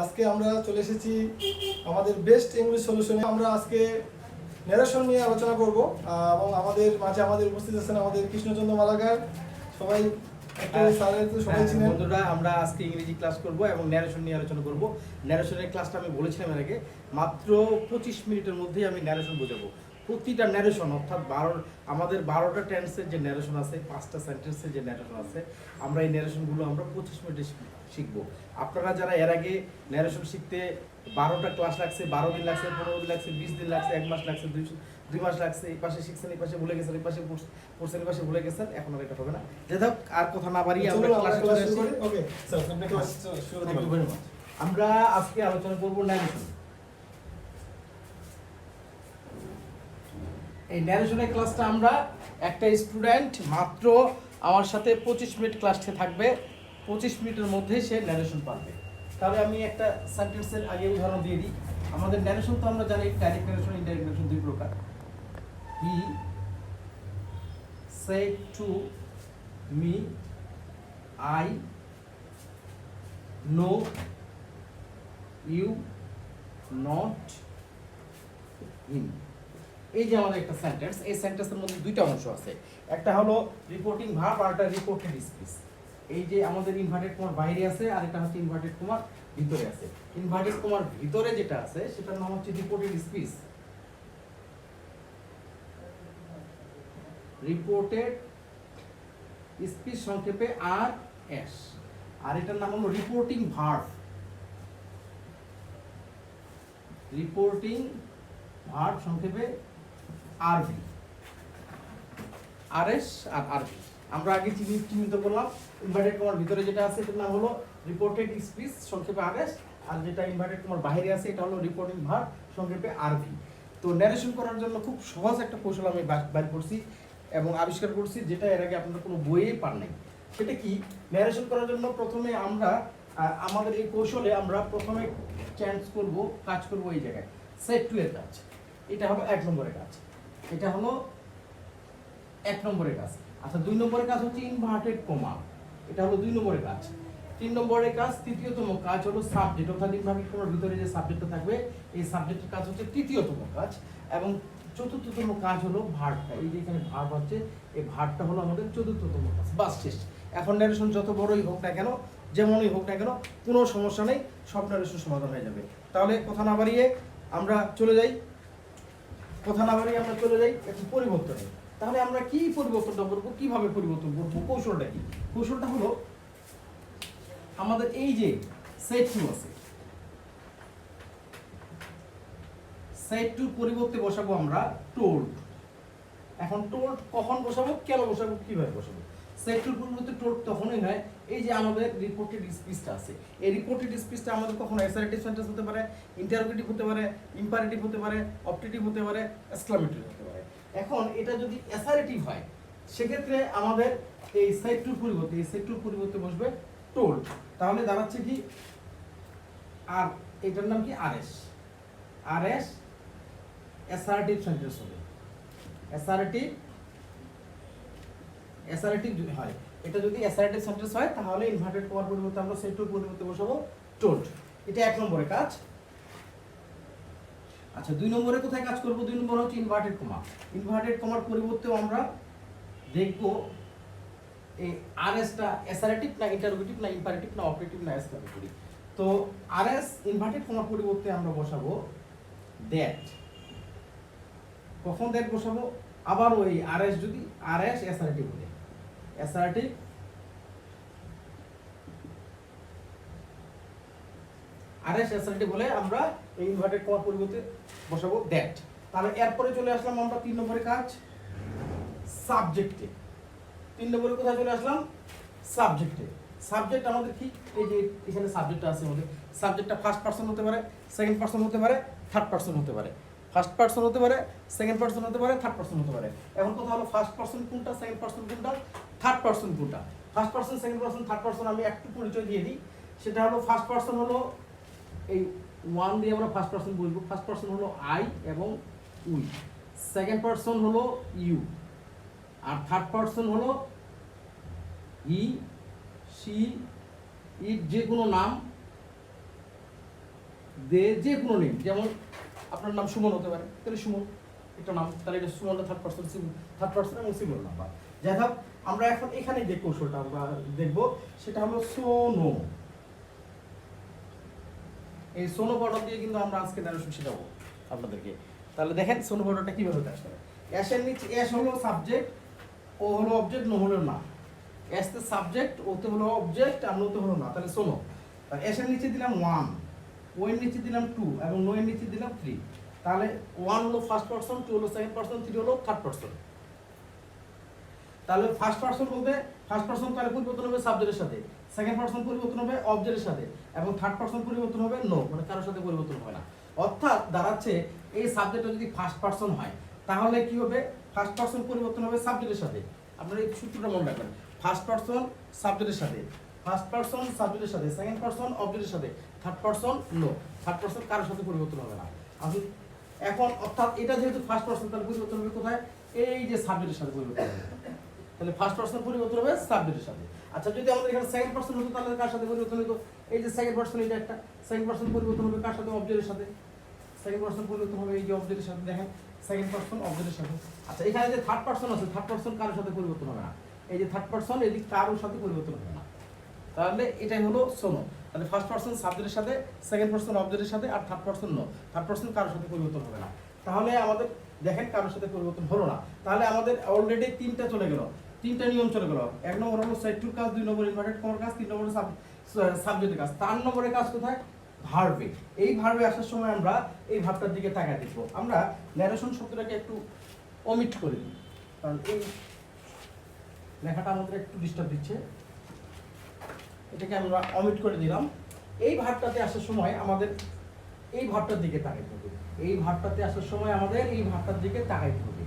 আজকে আমরা চলে এসেছি আমাদের বেস্ট ইংলিশ সলিউশনে। আমরা আজকে ন্যারেশন নিয়ে আলোচনা করব এবং আমাদের মাঝে উপস্থিত আছেন আমাদের কৃষ্ণচন্দ্র মালাকার। সবাই স্যারের তো সবাই চিনেন। বন্ধুরা, আমরা আজকে ইংরেজি ক্লাস করব এবং ন্যারেশন নিয়ে আলোচনা করব। ন্যারেশনের ক্লাসটা আমি বলেছিলাম এর আগে, মাত্র 25 মিনিটের মধ্যেই আমি ন্যারেশন বোঝাবো। প্রতিটা ন্যারেশন অর্থাৎ আমাদের 12টা টেন্সের যে ন্যারেশন আছে, 5টা সেন্টেন্সের যে ন্যারেশন আছে, আমরা এই ন্যারেশনগুলো আমরা 25 মিনিটে শিখবো। আপনারা যারা এর আগে ন্যারেশন শিখতে 12টা ক্লাস লাগছে, 12 দিন লাগছে, 15 দিন লাগছে, 20 দিন লাগছে, 1 মাস লাগছে, 2 মাস লাগছে, এই পাশে শিখছেন, এই পাশে ভুলে গেছেন, এই পাশে পড়ছেন, এই পাশে ভুলে গেছেন, এখন আর এটা হবে না। যাই হোক, আর কথা না বাড়িয়ে আমরা ক্লাস শুরু করি। ওকে স্যার, আপনি ক্লাস শুরু করুন। আমরা আজকে আলোচনা করব ন্যারেশন। এই ন্যারেশনের ক্লাসটা আমরা একটা স্টুডেন্ট মাত্র আমার সাথে 25 মিনিট ক্লাসে থাকবে, 25 মিনিটের মধ্যে সে ন্যারেশন পারবে। তাহলে আমি একটা সেন্টেন্সের আগে উদাহরণ দিয়ে দিই। আমাদের ন্যারেশন তো আমরা জানি ডাইরেক্ট ন্যারেশন, ইনডাইরেক্ট ন্যারেশন দুই প্রকার। হি said to me I know you not him। এই যে আমাদের একটা সেন্টেন্স, এই সেন্টেন্সের মধ্যে দুইটা অংশ আছে। একটা হলো রিপোর্টিং ভার্ব আর একটা রিপোর্টেড স্পিচ। এই যে আমাদের ইনভার্টেড কমার বাইরে আছে আর এটা হচ্ছে ইনভার্টেড কমার ভিতরে আছে। ইনভার্টেড কমার ভিতরে যেটা আছে সেটার নাম হচ্ছে রিপোর্টেড স্পিচ। রিপোর্টেড স্পিচ সংক্ষেপে আর এস, আর এটার নাম হলো রিপোর্টিং ভার্ব। রিপোর্টিং ভার্ব সংক্ষেপে আরভি, আরএস আর আরভি। আমরা আগে চিহ্নিত করলাম। ইনভার্টেড কমার ভিতরে যেটা আছে এটার নাম হলো রিপোর্টেড স্পিচ সংক্ষেপে আরএস, আর যেটা ইনভার্টেড কমার বাইরে আছে এটা হলো রিপোর্টিং ভার্ব সংক্ষেপে আরভি। তো ন্যারেশন করার জন্য খুব সহজ একটা কৌশল আমি বাইর করছি এবং আবিষ্কার করছি, যেটা এর আগে আপনারা কোনো বইয়ে পান নাই। সেটা কি? ন্যারেশন করার জন্য প্রথমে আমরা আমাদের এই কৌশলে আমরা প্রথমে কাজ করব এই জায়গায় সেট টু এর কাজ। এটা হলো 1 নম্বরের কাজ, এটা হলো 1 নম্বরের কাজ। আচ্ছা, 2 নম্বরের কাজ হচ্ছে ইনভার্টেড কমা, এটা হলো 2 নম্বরের কাজ। 3 নম্বরের কাজ, তৃতীয়তম কাজ হলো সাবজেক্ট, অর্থাৎ ইনভার্টেড কমার ভিতরে যে সাবজেক্টটা থাকবে এই সাবজেক্টের কাজ হচ্ছে তৃতীয়তম কাজ। এবং চতুর্থতম কাজ হলো ভার্বটা। এই যে এখানে ভার্ব হচ্ছে, এই ভার্বটা হলো আমাদের চতুর্থতম কাজ। বাস, শেষ। এখন ন্যারেশন যত বড়ই হোক না কেন, যেমনই হোক না কেন, কোনো সমস্যা নেই, সব ন্যারেশন সমাধান হয়ে যাবে। তাহলে কথা না বাড়িয়ে আমরা চলে যাই একটু পরিবর্তনে। তাহলে আমরা কি পরিবর্তনটা করবো, কিভাবে পরিবর্তন করবো, কৌশলটা কি? কৌশলটা হলো আমাদের এই যে সেট টু আছে, সেট টুর পরিবর্তে বসাবো আমরা টোল্ড। এখন টোল্ড কখন বসাবো, কেন বসাবো, কিভাবে বসাবো? সেট টুর পরিবর্তে টোল্ড তখনই হয়, এই যে আমাদের রিপোর্টেড স্পিচটা আছে, এই রিপোর্টেড স্পিচটা আমাদের কখনো অ্যাসার্টিভ সেন্টেন্স হতে পারে, ইন্টারোগেটিভ হতে পারে, ইম্পারেটিভ হতে পারে, অবজেক্টিভ হতে পারে, এক্সক্লামেটরি হতে পারে। এখন এটা যদি অ্যাসার্টিভ হয় সেক্ষেত্রে আমাদের এই সেট টুর পরিবর্তে বসবে টোল্ড। তাহলে দাঁড়াচ্ছে কি, আর এটার নাম কি আরএস। অ্যাসার্টিভ সেন্টেন্স হবে। অ্যাসার্টিভ যদি হয়, এটা যদি অ্যাসার্টিভ সেন্টেন্স হয় তাহলে ইনভার্টেড কমার পরিবর্তে আমরা সেট টুর পরিবর্তে বসাবো টোল্ড। এটা 1 নম্বরের কাজ। আচ্ছা, 2 নম্বরে কোথায় কাজ করব? 2 নম্বর হচ্ছে ইনভার্টেড কমা। ইনভার্টেড কমার পরিবর্তেও আমরা দেখব এই আরএসটা অ্যাসার্টিভ না ইন্টারোগেটিভ না ইম্পারেটিভ না অবজেক্টিভ না এক্সক্লামেটরি। তো আরএস ইনভার্টেড কমার পরিবর্তে আমরা বসাবো দ্যাট। কখন দ্যাট বসাবো? আবার ওই আরএস যদি আরএস অ্যাসার্টিভ হলে, অ্যাসার্টিভ আরএস অ্যাসার্টিভ হলে আমরা এই ইনভার্টেড কমার পরিবর্তে বসাবো দ্যাট। তাহলে এরপরে চলে আসলাম আমরা 3 নম্বরের কাজ, সাবজেক্টে। 3 নম্বরে কোথায় চলে আসলাম? সাবজেক্টে। সাবজেক্ট আমাদের কি, এই যে এখানে সাবজেক্টটা আছে আমাদের। সাবজেক্টটা ফার্স্ট পারসন হতে পারে, সেকেন্ড পারসন হতে পারে, থার্ড পারসন হতে পারে। ফার্স্ট পারসন হতে পারে, সেকেন্ড পারসন হতে পারে, থার্ড পারসন হতে পারে। এখন কথা হলো ফার্স্ট পারসন কোনটা, সেকেন্ড পারসন কোনটা, থার্ড পারসন কোনটা? First person, second person, third person আমি একটু পরিচয় দিয়ে দিই। সেটা হলো ফার্স্ট পারসন হলো এই ওয়ান দিয়ে আমরা ফার্স্ট পারসন বলবো। ফার্স্ট পারসন হলো আই এবং উই। সেকেন্ড পারসন হলো ইউ, আর থার্ড পারসন হলো হি, সি, ইট, যে কোনো নাম দে যে কোনো নেম, যেমন আপনার নাম সুমন হতে পারে, তাহলে সুমন একটা নাম, তাহলে এটা সুমনটা থার্ড পার্সন এবং সিঙ্গুলার নাম্বার। যাই হোক, আমরা এখন এখানে যে কৌশলটা আমরা দেখব সেটা হলো সোনো। এই সোনো বর্ডার দিয়ে কিন্তু আমরা আজকে নারেশন শেখাবো আপনাদেরকে। তাহলে দেখেন সোনো বর্ডারটা কিভাবে কাজ করে। এর নিচে এস হলো সাবজেক্ট, ও হলো অবজেক্ট, নো হলো না। এস তে সাবজেক্ট, ওতে হলো অবজেক্ট, আর নোতে হলো না, তাহলে সোনো। তাহলে এস এর নিচে দিলাম 1, ও এর নিচে দিলাম 2 এবং নো এর নিচে দিলাম 3। তাহলে 1 হলো ফার্স্ট পারসন, 2 হলো সেকেন্ড পারসন, 3 হলো থার্ড পারসন। তাহলে ফার্স্ট পারসন বলতে ফার্স্ট পারসন তাহলে পরিবর্তন হবে সাবজেক্টের সাথে, সেকেন্ড পারসন পরিবর্তন হবে অবজেক্টের সাথে, এবং থার্ড পারসন পরিবর্তন হবে নো, মানে কারোর সাথে পরিবর্তন হবে না। অর্থাৎ দাঁড়াচ্ছে এই সাবজেক্টটা যদি ফার্স্ট পারসন হয় তাহলে কি হবে, ফার্স্ট পারসন পরিবর্তন হবে সাবজেক্টের সাথে। আপনারা এই সূত্রটা মনে রাখবেন, ফার্স্ট পারসন সাবজেক্টের সাথে, ফার্স্ট পারসন সাবজেক্টের সাথে, সেকেন্ড পারসন অবজেক্টের সাথে, third person no, third person কারোর সাথে পরিবর্তন হবে না। আমি এখন অর্থাৎ এটা যেহেতু ফার্স্ট পারসন তাহলে পরিবর্তন হবে কোথায়, এই যে সাবজেক্টের সাথে পরিবর্তন হবে। তাহলে ফার্স্ট পারসন পরিবর্তন হবে সাবজেক্টের সাথে। আচ্ছা, যদি আমাদের এখানে সেকেন্ড পারসন হতো তাহলে কার সাথে পরিবর্তন হতো, এই যে সেকেন্ড পারসন, এটা একটা সেকেন্ড পারসন পরিবর্তন হবে কার সাথে, অবজেক্টের সাথে। সেকেন্ড পারসন পরিবর্তন হবে এই যে অবজেক্টের সাথে, দেখেন সেকেন্ড পারসন অবজেক্টের সাথে। আচ্ছা, এখানে যে থার্ড পারসন আছে, থার্ড পারসন কারোর সাথে পরিবর্তন হবে না, এই যে থার্ড পারসন এদিক কারোর সাথে পরিবর্তন হবে না। তাহলে এটাই হলো সোনো। তাহলে ফার্স্ট পারসন সাবজেক্টের সাথে, সেকেন্ড পারসন অবজেক্টের সাথে, আর third person no, third person কারোর সাথে পরিবর্তন হবে না। তাহলে আমাদের দেখেন কারোর সাথে পরিবর্তন হলো না, তাহলে আমাদের অলরেডি তিনটা চলে গেল, তিনটা নিয়ম চলে গেল। এক নম্বর হলো সাইড টুর কাজ, 2 নম্বর ইনভার্টেড কমার কাজ, 3 নম্বর সাবজেক্টের কাজ, 4 নম্বরের কাজ কোথায়, ভার্বে। এই ভার্বে আসার সময় আমরা এই ভাবটার দিকে তাকায় দেখব। আমরা ন্যারেশন শব্দটাকে একটু অমিট করে দিই, কারণ এই লেখাটা আমাদের একটু ডিস্টার্ব দিচ্ছে, এটাকে আমরা অমিট করে দিলাম। এই ভাবটাতে আসার সময় আমাদের এই ভাবটার দিকে তাকাইতে হবে, এই ভাবটাতে আসার সময় আমাদের এই ভাবটার দিকে তাকাইতে হবে।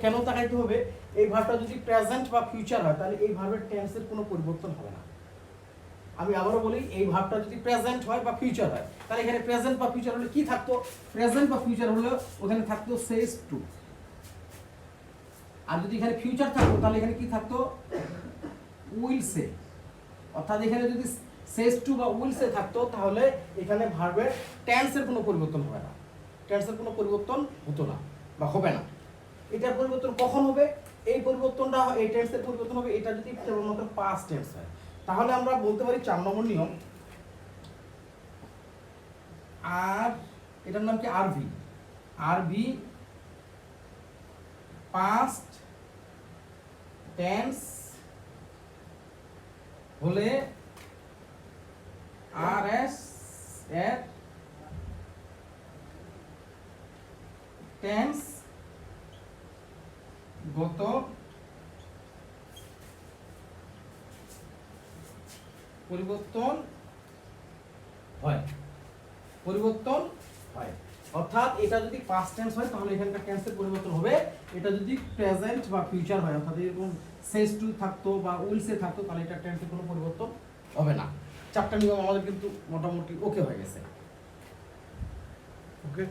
কেন তাকাইতে হবে, এই ভাবটা যদি প্রেজেন্ট বা ফিউচার হয় তাহলে এই ভাবের টেন্সের কোনো পরিবর্তন হবে না। আমি আবারও বলি, এই ভাবটা যদি প্রেজেন্ট হয় বা ফিউচার হয় তাহলে এখানে প্রেজেন্ট বা ফিউচার হলে কি থাকতো, প্রেজেন্ট বা ফিউচার হলে ওখানে থাকতো সেজ টু। আর যদি এখানে ফিউচার থাকতো তাহলে এখানে কি থাকতো, উইল সে। অর্থাৎ এখানে যদি সেজ টু বা উইল সে থাকতো তাহলে এখানে ভার্বের টেন্সের কোনো পরিবর্তন হবে না, টেন্সের কোনো পরিবর্তন হতো না বা হবে না। এটার পরিবর্তন কখন হবে, এই পরিবর্তনটা এই টেন্সের পরিবর্তন হবে এটা যদি কেবলমাত্র পাস্ট টেন্স হয়। তাহলে আমরা বলতে পারি 4 নম্বর নিয়ম, আর এটার নাম কি, আরভি। আরভি পাস্ট টেন্স হলে আর এস এর টেন্স গত পরিবর্তন হয়, পরিবর্তন হয়। অর্থাৎ এটা যদি পাস্ট টেন্স হয় তাহলে এখানকার টেন্সের পরিবর্তন হবে, এটা যদি প্রেজেন্ট বা ফিউচার হয় অর্থাৎ এরকম সেজ টু থাকতো বা উইল সে থাকতো তাহলে এটা টেন্সের কোনো পরিবর্তন হবে না। 4টা নিয়ম আমাদের কিন্তু মোটামুটি ওকে হয়ে গেছে। ওকে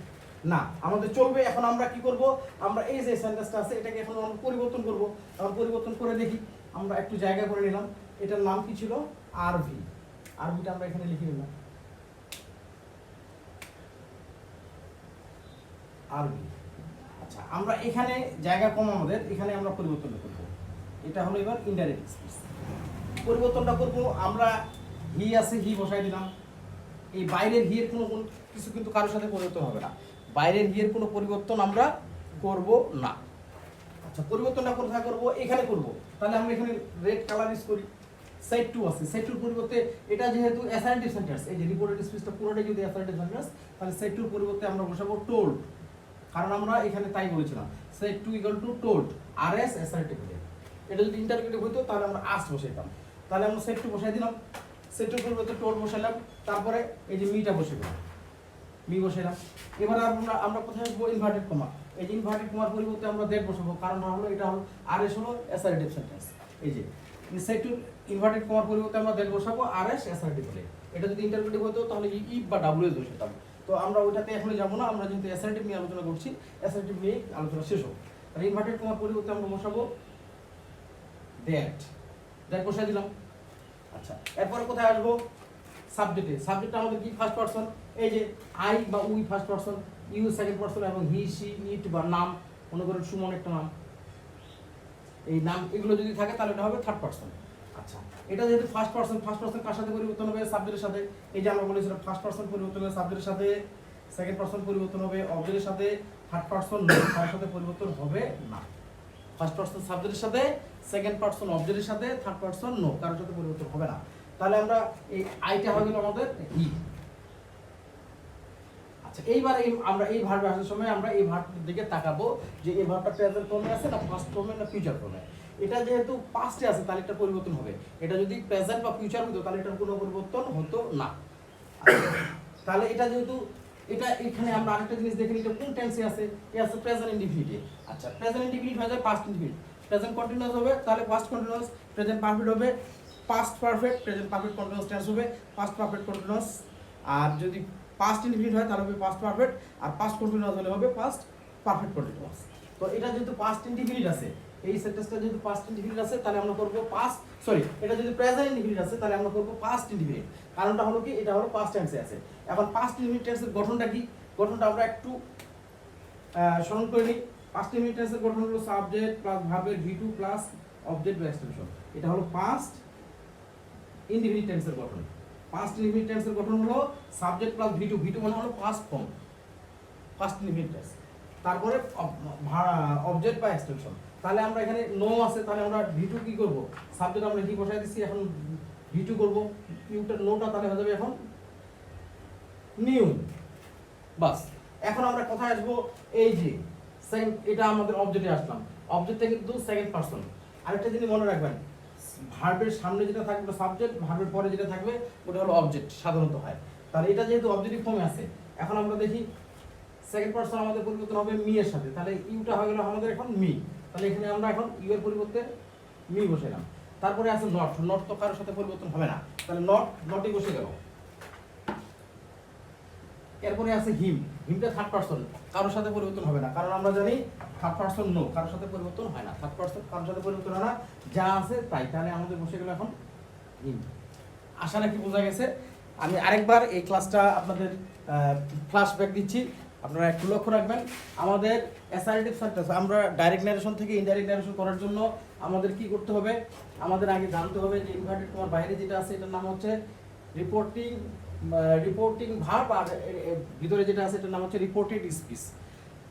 না, আমাদের চলবে। এখন আমরা কি করব, আমরা এই যে সেন্টেন্সটা আছে এটাকে এখন আমরা পরিবর্তন করব। আমরা পরিবর্তন করে দেখি, আমরা একটু জায়গা করে নিলাম। এটার নাম কি ছিল, আরভি। আরভিটা আমরা এখানে লিখে নিলাম, আরভি। আচ্ছা, আমরা এখানে জায়গা কম, আমাদের এখানে আমরা পরিবর্তন করব। এটা হলো এবার ইনডাইরেক্ট স্পিচ। পরিবর্তনটা করব আমরা, হি আছে হি বসাই দিলাম। এই বাইরের হি এর কোনো কিছু কিন্তু কারোর সাথে পরিবর্তন হবে না, বাইরের হি এর কোনো পরিবর্তন আমরা করব না। আচ্ছা, পরিবর্তনটা কোথায় করব, এখানে করব। তাহলে আমরা এখানে রেড কালার ইউজ করি। সাইড টু আছে, সাইড টুর পরিবর্তে এটা যেহেতু অ্যাসার্টিভ সেন্টেন্স, এই যে রিপোর্টেড স্পিচটা পুরোটাই যদি অ্যাসার্টিভ সেন্টেন্স, তাহলে সাইড টুর পরিবর্তে আমরা বসাবো টোল্ড, কারণ আমরা এখানে তাই বলেছিলাম said to equal to told, আর এস অ্যাসার্টিভ। এটা যদি ইন্টারগ্রেটিভ হতো তাহলে আমরা আস্ট বসাইতাম। তাহলে আমরা সাইড টু বসাই দিলাম, সাইড টুর পরিবর্তে টোল্ড বসাইলাম, তারপরে এই যে মিটা বসে দিলাম, মি বসাইলাম। এবার আমরা কোথায় আসবো, ইনভার্টেড কমা। এই যে ইনভার্টেড কমার পরিবর্তে আমরা দ্যাট বসাবো, কারণটা হলো এটা হলো আর এস হলো অ্যাসার্টিভ সেন্টেন্স। এই যে সাইড টু ইনভার্টেড কমার পরিবর্তে আমরা দ্যাট বসাবো, আর এস অ্যাসার্টিভ হলে। এটা যদি ইন্টারগ্রেটিভ হতো তাহলে ইফ বা ডাব্লিউ এস বসাতাম। তো আমরা ওইটাতে এখনই যাবো না, আমরা যেহেতু অ্যাসার্টিভ নিয়ে আলোচনা করছি, অ্যাসার্টিভ নিয়ে আলোচনা শেষ হোক। তাহলে ইনভার্টেড কমার পরিবর্তে আমরা বসাবো দ্যাট, দ্যাট বসাই দিলাম। আচ্ছা, এরপরে কোথায় আসবো, সাবজেক্ট আমাদের কি ফার্স্ট পারসন, এই যে আই বা we first person, you second person এবং হি সি ইট বা নাম, মনে করেন সুমন একটা নাম, এই নাম এগুলো যদি থাকে তাহলে এটা হবে থার্ড পারসন। আচ্ছা, এটা যেহেতু ফার্স্ট পারসন কার সাথে পরিবর্তন হবে, সাবজেক্টের সাথে। এই যে আমরা বলেছিলাম ফার্স্ট পারসন পরিবর্তন হবে সাবজেক্টের সাথে, সেকেন্ড পারসন পরিবর্তন হবে অবজেক্টের সাথে, থার্ড পারসন কার সাথে পরিবর্তন হবে না। ফার্স্ট পারসন সাবজেক্টের সাথে, সেকেন্ড পারসন অবজেক্টের সাথে, থার্ড পারসন নো, কারোর সাথে পরিবর্তন হবে না। তাহলে আমরা এই আইটা হয়ে গেল আমাদের হি। আচ্ছা, এইবার আমরা এই ভার্বে আসার সময় আমরা এই ভার্বটির দিকে তাকাবো যে এই ভার্বটা প্রেজেন্ট ফর্মে আছে না পাস্ট ফর্মে না ফিউচার ফর্মে। এটা যেহেতু পাস্টে আছে তাহলে এটা পরিবর্তন হবে, এটা যদি প্রেজেন্ট বা ফিউচার হতো তাহলে এটার কোনো পরিবর্তন হতো না। তাহলে এটা যেহেতু এটা এখানে আমরা আরেকটা জিনিস দেখে নিই, কোন টেন্সে আছে, এ আছে প্রেজেন্ট ইনডিফিনিট। আচ্ছা, প্রেজেন্ট ইনডিফিনিট হয়ে যায় পাস্ট ইনডিফিনিট, প্রেজেন্ট কন্টিনিউয়াস হবে তাহলে পাস্ট কন্টিনিউয়াস, প্রেজেন্ট পারফেক্ট হবে past perfect, present perfect continuous tense হবে পাস্ট পারফেক্ট কন্টিনিউয়াস। আর যদি পাস্ট ইনডিফিনিট হয় তাহলে হবে পাস্ট পারফেক্ট, আর পাস্ট কন্টিনিউয়াস হলে হবে পাস্ট পারফেক্ট কন্টিনিউয়াস। তো এটা যেহেতু পাস্ট ইনডিফিনিট আছে, এই সেন্টেন্সটা যেহেতু পাস্ট ইনডিফিনিট আছে তাহলে আমরা করব পাস্ট, সরি এটা যদি প্রেজেন্ট ইনডিফিনিট আছে তাহলে আমরা করব পাস্ট ইনডিফিনিট। কারণটা হলো কি, এটা হলো পাস্ট টেন্সে আছে। এখন পাস্ট ইনডিফিনিট টেন্সের গঠনটা কি, গঠনটা আমরা একটু স্মরণ করে নিই। পাস্ট ইনডিফিনিট টেন্সের গঠন হলো সাবজেক্ট প্লাস ভার্বের ভি2 প্লাস অবজেক্ট বা এক্সটেনশন। এটা হলো পাস্ট ইনডিফিনিট টেন্সের গঠন। পাস্ট ইনডিফিনিট টেন্সের গঠন হলো সাবজেক্ট প্লাস ভি2, ভি2 মানে হলো past form, past indefinite tense, তারপরে অবজেক্ট বা এক্সটেনশন। তাহলে আমরা এখানে নো আছে তাহলে আমরা ভি2 কি করব, সাবজেক্ট আমরা কি বসাই দিচ্ছি, এখন ভি2 করব, ইউটা নোটা তাহলে হয়ে যাবে এখন নিউ। বাস, এখন আমরা কোথায় আসবো, এই যে এটা আমাদের অবজেক্টে আসলাম, অবজেক্টটা কিন্তু সেকেন্ড পারসন। আরেকটা জিনিস মনে রাখবেন, ভার্বের সামনে যেটা থাকবে সাবজেক্ট, ভার্বের পরে যেটা থাকবে ওটা হলো অবজেক্ট সাধারণত হয়। তাহলে এটা যেহেতু অবজেক্টিভ ফর্মে আছে, এখন আমরা দেখি সেকেন্ড পারসন আমাদের পরিবর্তন হবে মি এর সাথে, তাহলে ইউটা হয়ে গেল আমাদের এখন মি। তাহলে এখানে আমরা এখন ইউ এর পরিবর্তে মি বসাইলাম। তারপরে আছে নট, নট তো কারোর সাথে পরিবর্তন হবে না, তাহলে নটই বসে গেল। এরপরে আছে হিম, হিমটা থার্ড পারসন, কারোর সাথে পরিবর্তন হবে না, কারণ আমরা জানি থার্ড পারসন নো, কারোর সাথে পরিবর্তন হয় না, থার্ড পারসন কারোর সাথে পরিবর্তন হয় না, যা আছে তাই। তাহলে আমাদের বসে গেল এখন হিম। আশা নাকি বোঝা গেছে। আমি আরেকবার এই ক্লাসটা আপনাদের ফ্ল্যাশব্যাক দিচ্ছি, আপনারা একটু লক্ষ্য রাখবেন। আমাদের অ্যাসার্টিভ সেন্টেন্স আমরা ডাইরেক্ট ন্যারেশন থেকে ইনডাইরেক্ট ন্যারেশন করার জন্য আমাদের কি করতে হবে, আমাদের আগে জানতে হবে যে ইনভার্টেড কমার বাইরে যেটা আছে এটার নাম হচ্ছে রিপোর্টিং ভার্ব, আর ভিতরে যেটা আছে এটার নাম হচ্ছে রিপোর্টেড স্পিচ।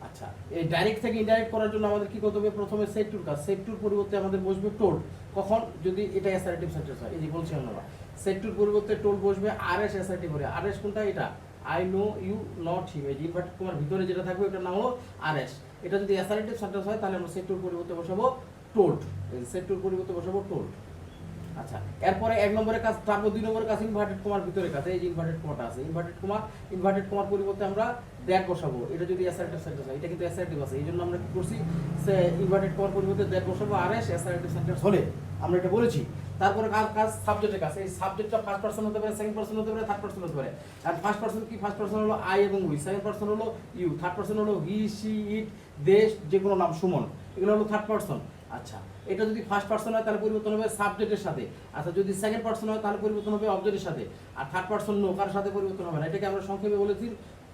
আচ্ছা, এই ডাইরেক্ট থেকে ইনডাইরেক্ট করার জন্য আমাদের কি করতে হবে, প্রথমে সেট টুর কাজ, সেট টুর পরিবর্তে আমাদের বসবে টোল্ড। কখন, যদি এটা অ্যাসার্টিভ সেন্টেন্স হয়, এই যে বলছি আমরা সেট টুর পরিবর্তে টোল্ড বসবে, আরএস অ্যাসার্টিভ করে, আরএস কোনটা, এটা আই নো ইউ নট হিম, এই যে ইনভার্টেড কমার ভিতরে যেটা থাকবে এটার নাম হলো আরএস। এটা যদি অ্যাসার্টিভ সেন্টেন্স হয় তাহলে আমরা সেট টুর পরিবর্তে বসাবো টোল্ড, সেট টুর পরিবর্তে বসাবো টোল্ড। আচ্ছা, এরপরে এক নম্বরের কাজ, তারপর দুই নম্বরের কাজ ইনভার্টেড কমার ভিতরে কাজ, এই যে ইনভার্টেড কমাটা আছে, ইনভার্টেড কমার পরিবর্তে আমরা দ্যাট বসাবো। এটা যদি অ্যাসার্টিভ সেন্টেন্স হয়, এটা কিন্তু অ্যাসার্টিভ আছে, এই জন্য আমরা কি করছি, সে ইনভার্টেড কমার পরিবর্তে দ্যাট বসাবো, আরএস অ্যাসার্টিভ সেন্টেন্স হলে আমরা এটা বলেছি। তারপরে কাজ সাবজেক্টের কাছে, এই সাবজেক্টটা ফার্স্ট পারসন হতে পারে, সেকেন্ড পারসন হতে পারে, থার্ড পারসন হতে পারে। আর ফার্স্ট পারসন কি, ফার্স্ট পারসন হলো আই এবং উই, সেকেন্ড পারসন হলো ইউ, থার্ড পারসন হলো হি সি ইট দেশ, যে কোনো নাম সুমন, এগুলো হলো থার্ড পারসন। আচ্ছা, এটা যদি ফার্স্ট পারসন হয় তাহলে পরিবর্তন হবে সাবজেক্টের সাথে, আচ্ছা যদি সেকেন্ড পারসন হয় তাহলে পরিবর্তন হবে অবজেক্টের সাথে, আর থার্ড পারসন নো, কার সাথে পরিবর্তন হবে না। এটাকে আমরা সংক্ষেপে বলেছি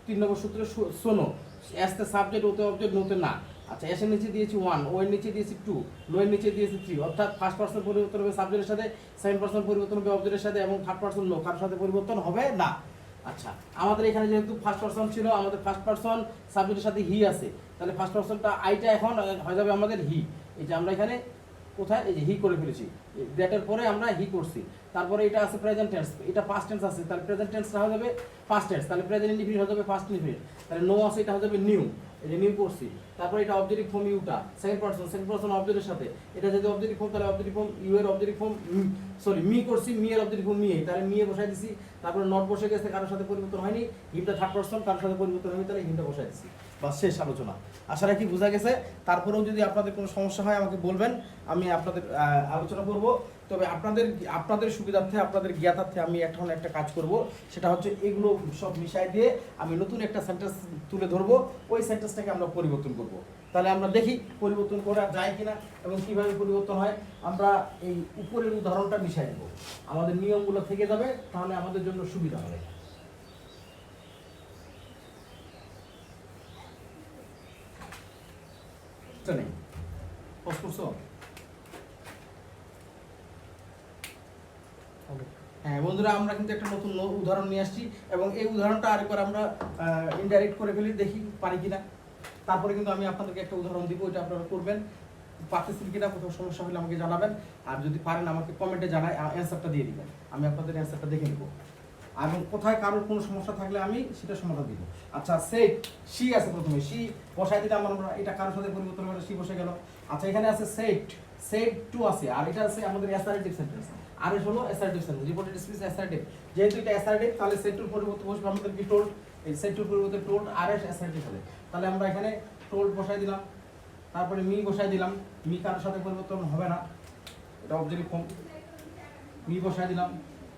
3 নম্বর সূত্রে শোনো, এসতে সাবজেক্ট, ওতে অবজেক্ট, নোতে না। আচ্ছা, এস এর নিচে দিয়েছি 1, ও এর নিচে দিয়েছি 2, নো এর নিচে দিয়েছি 3, অর্থাৎ ফার্স্ট পারসন পরিবর্তন হবে সাবজেক্টের সাথে, সেকেন্ড পারসন পরিবর্তন হবে অবজেক্টের সাথে, এবং থার্ড পারসন নো, কার সাথে পরিবর্তন হবে না। আচ্ছা, আমাদের এখানে যেহেতু ফার্স্ট পারসন ছিল, আমাদের ফার্স্ট পারসন সাবজেক্টের সাথে হি আছে, তাহলে ফার্স্ট পারসনটা আইটা এখন হয়ে যাবে আমাদের হি। এই যে আমরা এখানে কোথায়, এই যে হি করে ফেলেছি, দ্যাটের পরে আমরা হি করছি। তারপরে এটা আছে প্রেজেন্ট টেন্স, এটা পাস্ট টেন্স আছে, তাহলে প্রেজেন্ট টেন্সটা হয়ে যাবে পাস্ট টেন্স, তাহলে প্রেজেন্ট ইনডিফিনিট হয়ে যাবে পাস্ট ইনডিফিনিট। তাহলে নো আছে, এটা হয়ে যাবে নিউ, এই যে নিউ করছি। তারপরে এটা অবজেক্টিভ ফর্ম ইউটা, সেকেন্ড পারসন অবজেক্টের সাথে, এটা যদি অবজেক্টিভ ফর্ম তাহলে অবজেক্টিভ ফর্ম ইউ এর অবজেক্টিভ ফর্ম, সরি মি করছি, মি এর অবজেক্টিভ ফর্ম মি, তাহলে মি এ বসাই দিছি। তারপরে নট বসে গেছে, কারোর সাথে পরিবর্তন হয়নি, হিমটা থার্ড পারসন, কারোর সাথে পরিবর্তন হয়নি, তাহলে হিমটা বসাই দিছি। বাস, শেষ আলোচনা। আশা রাখি বোঝা গেছে। তারপরেও যদি আপনাদের কোনো সমস্যা হয় আমাকে বলবেন, আমি আপনাদের আলোচনা করব। তো তবে আপনাদের সুবিধার্থে আপনাদের জ্ঞাতার্থে আমি এখন একটা কাজ করব, সেটা হচ্ছে এগুলো সব মিশাই দিয়ে আমি নতুন একটা সেন্টেন্স তুলে ধরবো, ওই সেন্টেন্সটাকে আমরা পরিবর্তন করব। তাহলে আমরা দেখি পরিবর্তন করা যায় কিনা এবং কিভাবে পরিবর্তন হয়। আমরা এই উপরের উদাহরণটা মিশাই দেবো, আমাদের নিয়মগুলো থেকে যাবে, তাহলে আমাদের জন্য সুবিধা হবে। নেই পজ করছো? হ্যাঁ বন্ধুরা, আমরা কিন্তু একটা নতুন উদাহরণ নিয়ে আসছি এবং এই উদাহরণটা আরেকবার আমরা ইনডাইরেক্ট করে ফেলি, দেখি পারি কিনা। তারপরে কিন্তু আমি আপনাদেরকে একটা উদাহরণ দিব, এটা আপনারা করবেন, পারতেছেন কিনা, কোথাও সমস্যা হলে আমাকে জানাবেন, আর যদি পারেন আমাকে কমেন্টে জানাই, অ্যান্সারটা দিয়ে দিবেন, আমি আপনাদের অ্যান্সারটা দেখে নেব। এবং কোথায় কারোর কোনো সমস্যা থাকলে আমি সেটা সমাধান দিব। আচ্ছা, সেট সি আছে, প্রথমে সি বসাই দিলাম আমরা, এটা কারোর সাথে পরিবর্তন করে সি বসে গেল। আচ্ছা, এখানে আছে সেট, সেট টু আছে, আর এটা আছে আমাদের অ্যাসার্টিভ সেন্টেন্স, আর এটা হলো assertive sentence, reported speech assertive. যেহেতু এটা অ্যাসার্টিভ, তাহলে সেট টুর পরিবর্তে বসবে আমাদের কি টোল্ড, এই সেট টুর পরিবর্তে টোল্ড, আর এস অ্যাসার্টিভ হবে। তাহলে আমরা এখানে টোল্ড বসাই দিলাম, তারপরে মি বসাই দিলাম, মি কারোর সাথে পরিবর্তন হবে না, এটা অবজেক্টিভ ফর্ম, মি বসাই দিলাম।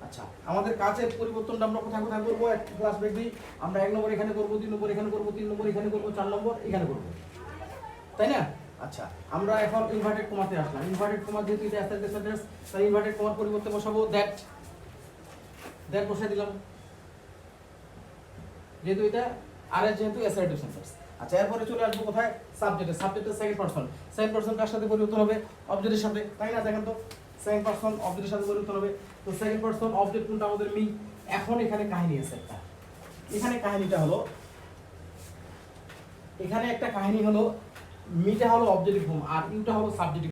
আচ্ছা, আমাদের কাজের পরিবর্তনটা আমরা কোথায় কোথায় করবো, এক ক্লাস ব্রেক দিই, আমরা 1 নম্বর এখানে করবো, 2 নম্বর এখানে করবো, 3 নম্বর এখানে করবো, 4 নম্বর এখানে করবো, তাই না? আচ্ছা, আমরা এখন ইনভার্টেড কমাতে আসলাম। ইনভার্টেড কমা যেহেতু এটা অ্যাসার্টিভ সেন্টেন্স, তাই ইনভার্টেড কমার পরিবর্তে বসাবো দ্যাট, দ্যাট বসাই দিলাম, যেহেতু এটা আর যেহেতু অ্যাসার্টিভ সেন্টেন্স। আচ্ছা, এরপরে চলে আসবো কোথায়, সাবজেক্টে। সাবজেক্টের সেকেন্ড পারসন, সেকেন্ড পারসন কার সাথে পরিবর্তন হবে, অবজেক্টের সাথে, তাই না? দেখেন তো, সেকেন্ড পারসন অবজেক্টের সাথে পরিবর্তন হবে। তো সেকেন্ড পারসন অবজেক্ট কোনটা, আমাদের মি। এখন এখানে কাহিনী আছে একটা, এখানে কাহিনীটা হলো, এখানে একটা কাহিনী হলো, মিটা হলো অবজেক্টিভ ফর্ম আর ইউটা হলো সাবজেক্টিভ